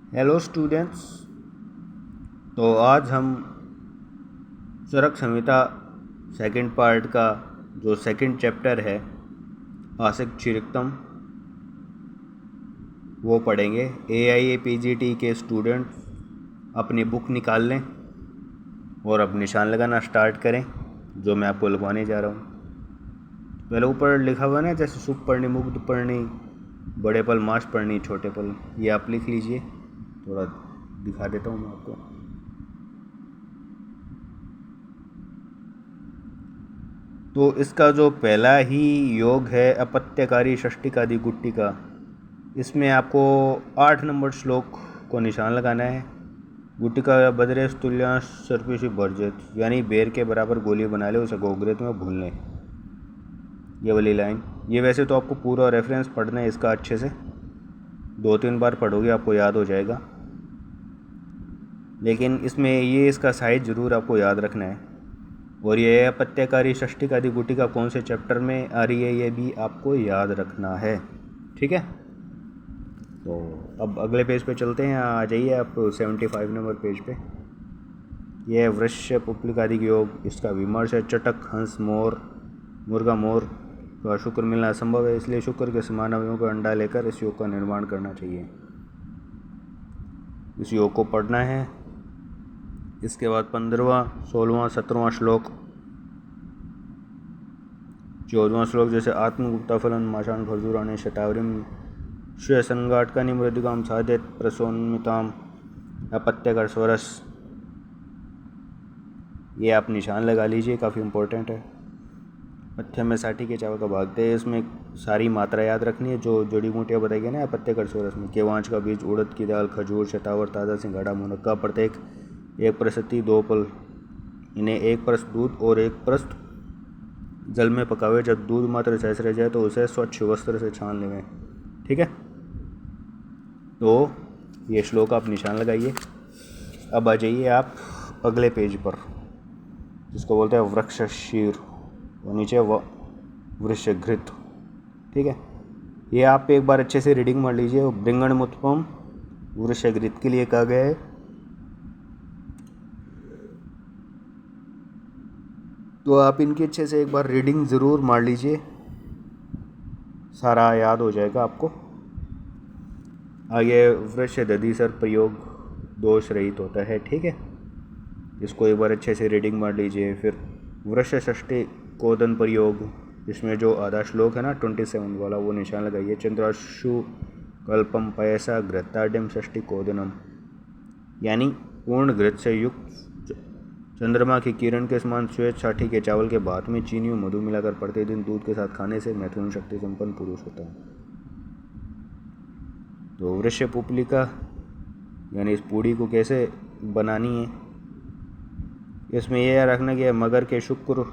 Hello students. तो आज हम चरक संहिता सेकंड पार्ट का जो सेकंड चैप्टर है आसिक चिरिक्तम वो पढ़ेंगे। AIAPGT के स्टूडेंट अपनी बुक निकाल लें और अब निशान लगाना स्टार्ट करें, जो मैं आपको लगवाने जा रहा हूँ। पहले ऊपर लिखा हुआ ना, जैसे सुप पढ़नी, मुग्ध पढ़नी, बड़े पल मास पढ़नी, छोटे पल, ये आप लिख लीजिए। थोड़ा दिखा देता हूँ मैं आपको। तो इसका जो पहला ही योग है अपत्यकारी षष्टिकादि गुट्टी का, इसमें आपको 8 नंबर श्लोक को निशान लगाना है। गुट्टिका बदरे तुल्यांश सर्पिशी भरजित, यानी बेर के बराबर गोली बना ले, उसे गोगरेत में भून लें। ये वाली लाइन, ये वैसे तो आपको पूरा रेफरेंस पढ़ना है इसका, अच्छे से 2-3 बार पढ़ोगे आपको याद हो जाएगा, लेकिन इसमें ये इसका साइज ज़रूर आपको याद रखना है। और ये अपत्यकारी षष्टिकादि गुट्टिका कौन से चैप्टर में आ रही है ये भी आपको याद रखना है, ठीक है। तो अब अगले पेज पे चलते हैं। आ जाइए आप 75 नंबर पेज पे। यह है वृश्य पुप्लिकादि योग, इसका विमर्श है। चटक, हंस, मोर, मुर्गा, मोर का शुक्र मिलना असंभव है, इसलिए शुक्र के समान अवयवों का अंडा लेकर इस योग का निर्माण करना चाहिए। इस योग को पढ़ना है। इसके बाद 15वां, 16वां, 17वां श्लोक, 14वां श्लोक, जैसे आत्मगुप्ता फलन माशान भर्जुराणे शतावरीम श्रेयसंगाटकानि मृदिकाम साधेत प्रसोन्मिताम अपत्यकर स्वरस, ये आप निशान लगा लीजिए, काफ़ी इम्पोर्टेंट है। पथ्य में साठी के चावल का भागते हैं, इसमें सारी मात्रा याद रखनी है जो जड़ी बूटियाँ बताई गई ना अपत्यकर स्वरस में। केवांच का बीज, उड़द की दाल, खजूर, शतावर, ताज़ा सिंघाड़ा, मुनक्का, प्रत्येक 1 प्रसति 2 पल, इन्हें 1 प्रस्त दूध और 1 प्रस्त जल में पकावे। जब दूध मात्र शेष रह जाए तो उसे स्वच्छ वस्त्र से छान लें, ठीक है। तो ये श्लोक आप निशान लगाइए। अब आ जाइए आप अगले पेज पर, जिसको बोलते हैं वृक्षशीर, और नीचे वृषघृत, ठीक है। ये आप एक बार अच्छे से रीडिंग मार लीजिए। बृंगणमुत्पम वृषघृत के लिए कहा गया है। तो आप इनकी अच्छे से एक बार रीडिंग ज़रूर मार लीजिए, सारा याद हो जाएगा आपको। आगे वृक्ष दधिसर प्रयोग दोष रहित होता है, ठीक है। इसको एक बार अच्छे से रीडिंग मार लीजिए। फिर वृक्ष षष्ठी कोदन प्रयोग, इसमें जो आधा श्लोक है ना 27 वाला, वो निशान लगाइए। चंद्राशु कल्पम पयसा घृताड्यम षष्ठी कोदनम, यानी पूर्ण घृत से युक्त चंद्रमा की किरण के समान श्वेत साठी के चावल के भात में चीनी और मधु मिलाकर प्रतिदिन दूध के साथ खाने से मैथुन शक्ति संपन्न पुरुष होता है। तो वृश्य पुपलिका यानी इस पूड़ी को कैसे बनानी है, इसमें यह रखना कि मगर के शुक्र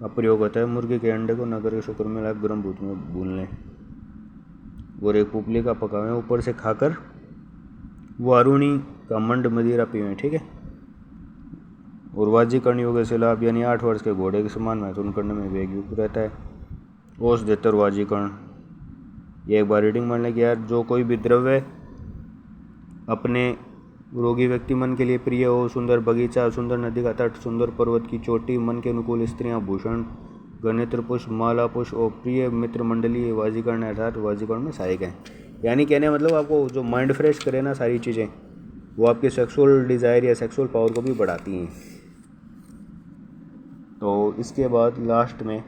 का प्रयोग होता है। मुर्गे के अंडे को नगर के शुक्र में लाकर गर्म दूध में भून लें और एक पुपलिका पकावें, ऊपर से खाकर वारुणी का मंड मदिरा पीवें, ठीक है। और वाजीकरण योग से लाभ, यानी 8 वर्ष के घोड़े के समान मैथुन करने में वेग युक्त रहता है। ओस देतर वाजीकरण, ये एक बार रीडिंग मारने की यार, जो कोई भी द्रव्य अपने रोगी व्यक्ति मन के लिए प्रिय हो, सुंदर बगीचा, सुंदर नदी का तट, सुंदर पर्वत की चोटी, मन के अनुकूल स्त्रियां, भूषण, गणित्र पुष्प, माला पुष्प और प्रिय मित्र मंडली वाजीकरण अर्थात वाजीकरण में सहायक हैं। यानी कहने मतलब आपको जो माइंड फ्रेश करे ना सारी चीज़ें, वो आपके सेक्सुअल डिज़ायर या सेक्सुअल पावर को भी बढ़ाती हैं। तो इसके बाद लास्ट में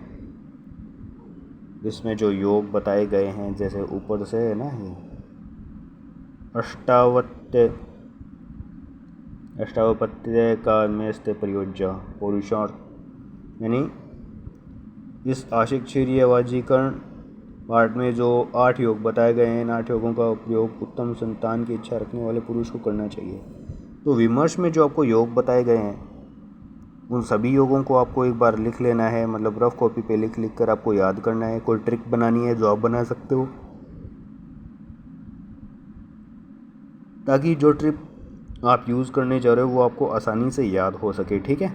इसमें जो योग बताए गए हैं, जैसे ऊपर से है ना, ये अष्टावपत्य का मेस्ते प्रयोज्य पुरुषार्थ, यानी इस आशिक क्षीरिय वाजीकरण पार्ट में जो 8 योग बताए गए हैं, इन 8 योगों का उपयोग उत्तम संतान की इच्छा रखने वाले पुरुष को करना चाहिए। तो विमर्श में जो आपको योग बताए गए हैं, उन सभी योगों को आपको एक बार लिख लेना है, मतलब रफ कॉपी पे लिख कर आपको याद करना है। कोई ट्रिक बनानी है जो आप बना सकते हो, ताकि जो ट्रिक आप यूज़ करने जा रहे हो वो आपको आसानी से याद हो सके, ठीक है।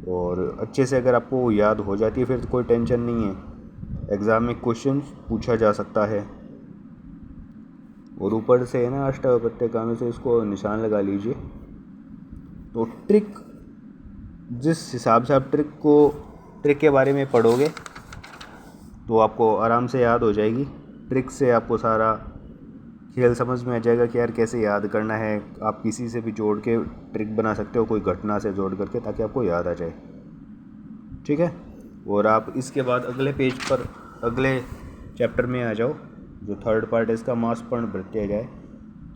और अच्छे से अगर आपको याद हो जाती है फिर तो कोई टेंशन नहीं है, एग्ज़ाम में क्वेश्चन पूछा जा सकता है। और ऊपर से है ना अष्टावक्र कानों से इसको निशान लगा लीजिए। तो ट्रिक जिस हिसाब से आप ट्रिक के बारे में पढ़ोगे तो आपको आराम से याद हो जाएगी। ट्रिक से आपको सारा खेल समझ में आ जाएगा कि यार कैसे याद करना है। आप किसी से भी जोड़ के ट्रिक बना सकते हो, कोई घटना से जोड़ करके, ताकि आपको याद आ जाए। ठीक है। और आप इसके बाद अगले पेज पर अगले चैप्टर में आ जाओ, जो थर्ड पार्ट है इसका, मांसपर्ण भृत्य गाय।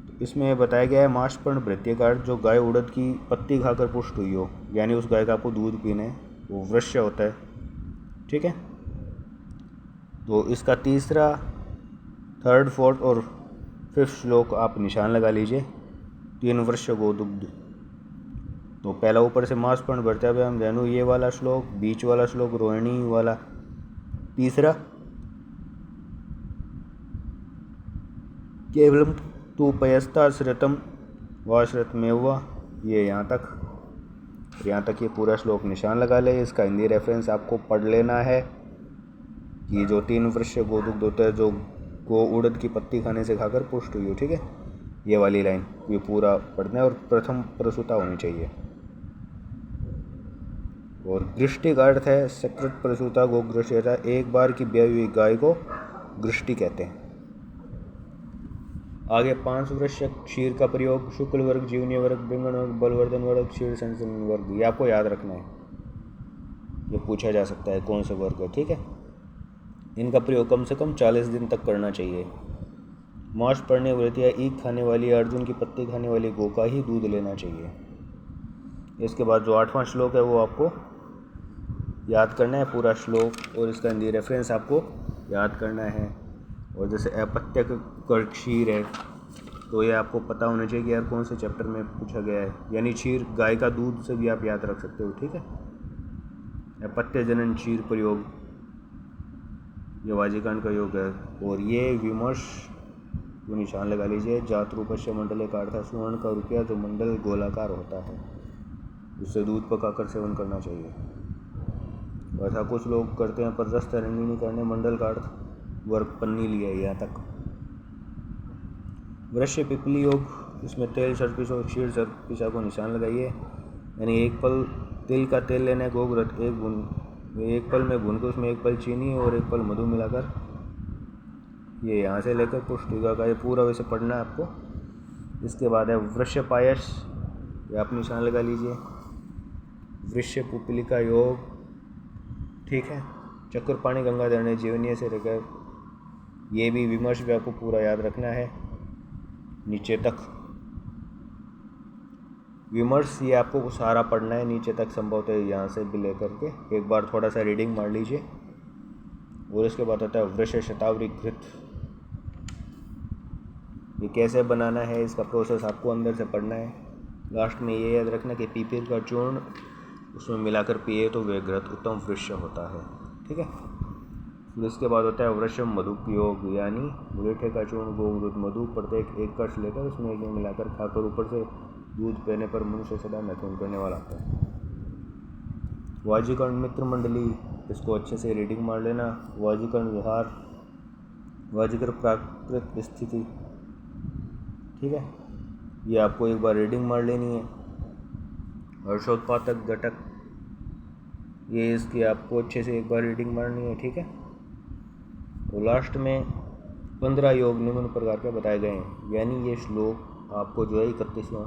तो इसमें बताया गया है मांसपर्ण भृत्य का जो गाय उड़द की पत्ती खाकर पुष्ट हुई हो, यानी उस गाय का आपको दूध पीना है, वो वृश्य होता है। ठीक है। तो इसका तीसरा, थर्ड, फोर्थ और फिफ्थ श्लोक आप निशान लगा लीजिए। 3 वर्ष गोदुग्ध। तो पहला ऊपर से मांसपर्ण भृत्य हम धेनु, ये वाला श्लोक, बीच वाला श्लोक रोहिणी वाला, तीसरा केवलम तू पयस्ता श्रितम वाश्रितमेवा, ये यहाँ तक ये पूरा श्लोक निशान लगा ले। इसका हिंदी रेफरेंस आपको पढ़ लेना है कि जो 3 वर्ष गोदुग्ध होता है, जो गो उड़द की पत्ती खाने से खाकर पुष्ट हुई हो। ठीक है। ये वाली लाइन ये पूरा पढ़ना है और प्रथम प्रसूता होनी चाहिए। और गृष्टि का अर्थ है सकृत प्रसूता गो गृष्टि, एक बार की ब्याई हुई गाय को गृष्टि कहते हैं। आगे 5 वर्ष क्षीर का प्रयोग, शुक्ल वर्ग, जीवनी वर्ग, बिंगण वर्ग, बलवर्धन वर्ग, क्षीर संचलन वर्ग, ये आपको याद रखना है। ये पूछा जा सकता है कौन से वर्ग है। ठीक है। इनका प्रयोग कम से कम 40 दिन तक करना चाहिए। मांस पड़ने व्रत या ईख खाने वाली, अर्जुन की पत्ती खाने वाली गौ का ही दूध लेना चाहिए। इसके बाद जो 8वां श्लोक है वो आपको याद करना है पूरा श्लोक, और इसका हिंदी रेफरेंस आपको याद करना है। और जैसे अपत्य का क्षीर है, तो ये आपको पता होना चाहिए कि यार कौन से चैप्टर में पूछा गया है, यानी क्षीर गाय का दूध से भी आप याद रख सकते हो। ठीक है। अपत्य जनन क्षीर प्रयोग, ये वाजिकांड का योग है। और ये विमर्श को निशान लगा लीजिए। जात रूपस्य मंडले का अर्थ है स्वर्ण का रुपया जो मंडल गोलाकार होता है, उससे दूध पकाकर सेवन करना चाहिए। ऐसा कुछ लोग करते हैं, पर रस तरंगिणी करने मंडल का अर्थ वर्ग पन्नी लिया है यहाँ तक। वृश्य पिपली योग, इसमें तेल सर्पिस और क्षीर सर्पिसा को निशान लगाइए। यानी एक पल तिल का तेल लेना है, गोघृत एक पल में भून के उसमें 1 पल चीनी और 1 पल मधु मिलाकर ये यहाँ से लेकर पुष्टिका का, ये पूरा वैसे पढ़ना है आपको। इसके बाद है वृश्य पायस, ये आप निशान लगा लीजिए। वृश्य पुपली का योग, ठीक है। चक्रपाणी गंगाधर ने जीवनीय से लेकर, ये भी विमर्श भी आपको पूरा याद रखना है नीचे तक। विमर्श ये आपको सारा पढ़ना है नीचे तक, संभवतः यहाँ से भी लेकर के एक बार थोड़ा सा रीडिंग मार लीजिए। और इसके बाद आता है वृश्य शतावरी घृत, ये कैसे बनाना है, इसका प्रोसेस आपको अंदर से पढ़ना है। लास्ट में ये याद रखना कि पीपल का चूर्ण उसमें मिलाकर पिए तो वह घृत उत्तम वृश्य होता है। ठीक है। फिर इसके बाद होता है वृश्य मधुपयोग, यानी मुलेठे का चूर्ण, गोमृत, मधु प्रत्येक 1 कश लेकर उसमें 1 मिलाकर खाकर ऊपर से दूध पीने पर मनुष्य सदा मैथुन करने वाला होता है। वाजिकर्ण मित्र मंडली, इसको अच्छे से रीडिंग मार लेना। वाजिकर्ण विहार, वाजिकर प्राकृत स्थिति, ठीक है, ये आपको एक बार रीडिंग मार लेनी है। हर्षोत्पादक घटक, ये इसकी आपको अच्छे से एक बार रीडिंग मारनी है। ठीक है। तो लास्ट में 15 योग निम्न प्रकार के बताए गए हैं, यानी ये श्लोक आपको जो है 31वां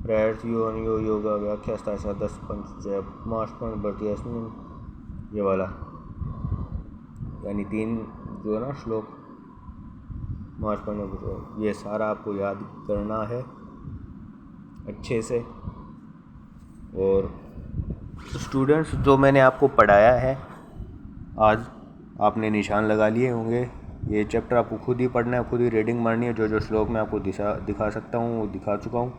प्रयास यो योगा व्याख्या 10 पंच मासपर्ण भर्तियास्मिन, ये वाला, यानी 3 जो है ना श्लोक मासपर्ण, ये सारा आपको याद करना है अच्छे से। और स्टूडेंट्स, जो मैंने आपको पढ़ाया है आज, आपने निशान लगा लिए होंगे। ये चैप्टर आपको खुद ही पढ़ना है, खुद ही रीडिंग मारनी है। जो श्लोक मैं आपको दिखा सकता हूँ वो दिखा चुका हूँ।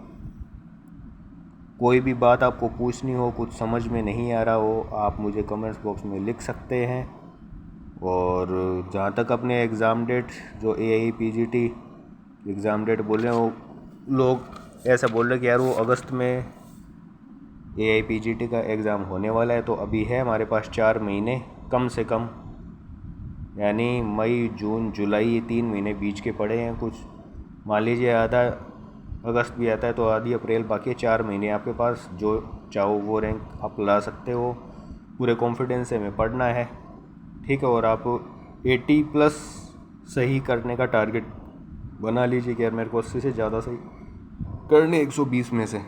कोई भी बात आपको पूछनी हो, कुछ समझ में नहीं आ रहा हो, आप मुझे कमेंट्स बॉक्स में लिख सकते हैं। और जहाँ तक अपने एग्ज़ाम डेट, जो AIPGT एग्ज़ाम डेट बोल रहे हैं, वो लोग ऐसा बोल रहे हैं कि यार वो अगस्त में AIPGT का एग्ज़ाम होने वाला है। तो अभी है हमारे पास 4 महीने कम से कम, यानी मई, जून, जुलाई, ये 3 महीने बीच के पड़े हैं कुछ। मान लीजिए आधा अगस्त भी आता है तो आधी अप्रैल, बाकी 4 महीने आपके पास, जो चाहो वो रैंक आप ला सकते हो। पूरे कॉन्फिडेंस से हमें पढ़ना है, ठीक है। और आप 80+ सही करने का टारगेट बना लीजिए कि यार मेरे को 80 से ज़्यादा सही करने 120 में से,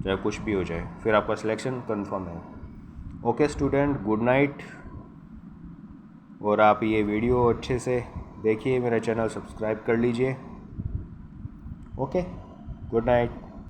चाहे कुछ भी हो जाए, फिर आपका सिलेक्शन कंफर्म है। Okay student, good night. और आप ये वीडियो अच्छे से देखिए, मेरा चैनल सब्सक्राइब कर लीजिए। Okay, good night.